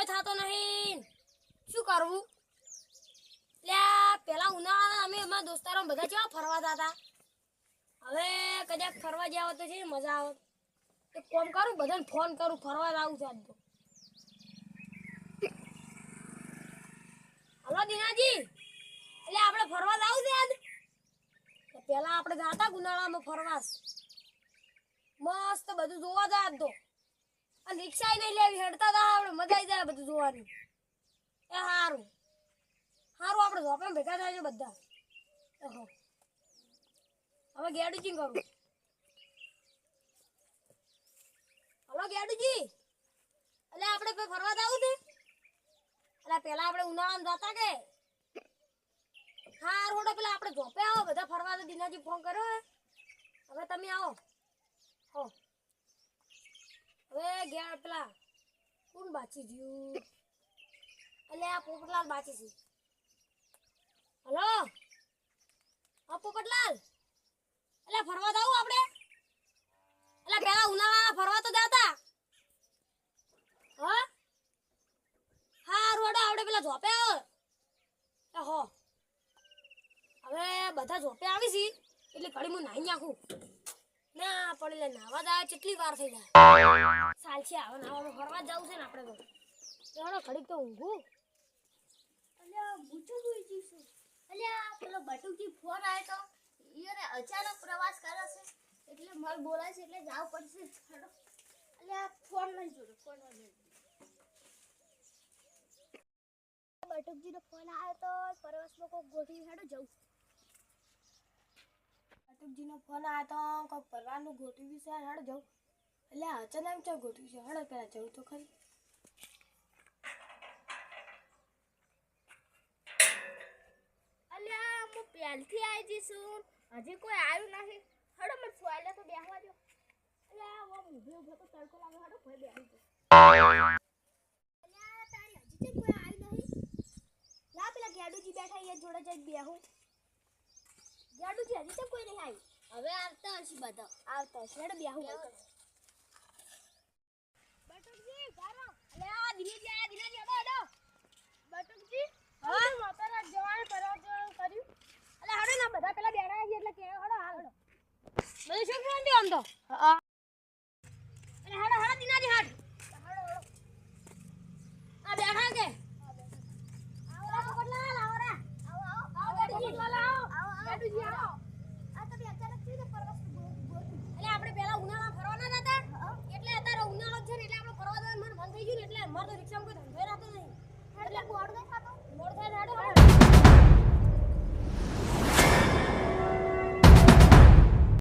ધંધોય થતો નહીં શું કરવું લ્યા પેલા ઉનાળા અમે અમારા દોસ્તારો બધા કેવા ફરવા જતા હવે કદાચ ફરવા જાવ તો છે મજા આવે એક કામ કરું બધાને ફોન કરું ફરવા જાવું છે આજ તો હલો દીનાજી એટલે આપણે ફરવા જાવું છે આજ પેલા આપણે જાતા ઉનાળામાં ફરવા મસ્ત બધું જોવા જાય આજ તો અને રિક્ષા નહીં લેવી હેડતા હતા આપણે મજા આવી જાય બધું જોવાની એ સારું સારું આપણે ઝોપે ભેગા થાય છે બધા હવે ગેડુજી કરું હલો ગેડુજી એટલે આપણે ફરવા જવું છે એટલે પેલા આપણે ઉનાળામાં જતા કે હા રોડે પેલા આપણે ઝોપે આવો બધા ફરવા તો દિનાજી ફોન કર્યો હવે તમે આવો હો હવે ગયા પેલા કોણ બાચી ગયું એટલે આ પોપટલાલ બાચી છે હલો હા પોપટલાલ એટલે ફરવા જાવું આપણે એટલે પેલા ઉનાળા ફરવા તો જાતા હા હા રોડે આપણે પેલા ઝોપે આવો હો હવે બધા ઝોપે આવી છે એટલે ઘડી હું નાહી નાખું ના પડે નાવા જાય કેટલી વાર થઈ જાય સાલ છે હવે નાવામાં ફરવા જવું છે ને આપણે તો એનો ઘડીક તો ઊંઘું અલ્યા બુચુ જોઈ જઈશું અલ્યા પેલો બટુકી ફોન આવ્યો તો ઈયોને અચાનક પ્રવાસ કરે છે એટલે માર બોલાય છે એટલે જાવ પડશે હેડો અલ્યા ફોન લઈ જોડો ફોન લઈ બટુકજીનો ફોન આવ્યો તો પ્રવાસમાં કોઈ ગોઠવી હેડો જવું બટુકજીનો ફોન આવ્યો તો કોઈ ફરવાનું ગોઠવ્યું છે હેડ જવું એટલે અચાનક ચો ગોઠવ્યું છે હેડ પેલા જવું તો ખરી અલ્યા હું પહેલથી આવી જઈશું હજી કોઈ આવ્યું નથી હેડો મને સોયલે તો બેહવા દો અલ્યા વો ઊભો ઊભો તો તડકો લાગે હેડો ભાઈ બેહી ગયો અલ્યા તારી હજી કોઈ આવ્યું નહીં લા પેલા ગેડુજી બેઠા એ જોડે જઈ બેહું ગેડુજી હજી તો કોઈ નહીં આવ્યું હવે આવતા હશે બધા આવતા હશે હેડો બેહું બટુકજી ગારો અલ્યા દિનેજી આયા દિનેજી હેડો બટુકજી હા માતારા જવાન પરવાજન કર્યું અલે હાડો ના બધા પેલા બેઠા છે એટલે કે હાડો હાડો બધું શું શાંતિ આમ તો હા અલે હાડો હાડો દિનાજી હાડ હાડો હાડો આ બેઠા કે આવો પોપટલાલ આવો રે આવો આવો આવો પોપટલાલ આવો આવો ગેડુજી આવો આ તો અચાનક થી પરવાસ એટલે આપણે પેલા ઉનાળા ફરવાના હતા એટલે અત્યારે ઉનાળો છે ને એટલે આપણે ફરવા જવાનું મન થઈ ગયું ને એટલે અમાર તો રિક્ષામાં કોઈ ધંધો રાખતો નહીં એટલે બોર્ડ નહીં ખાતો મોડ થાય હાડો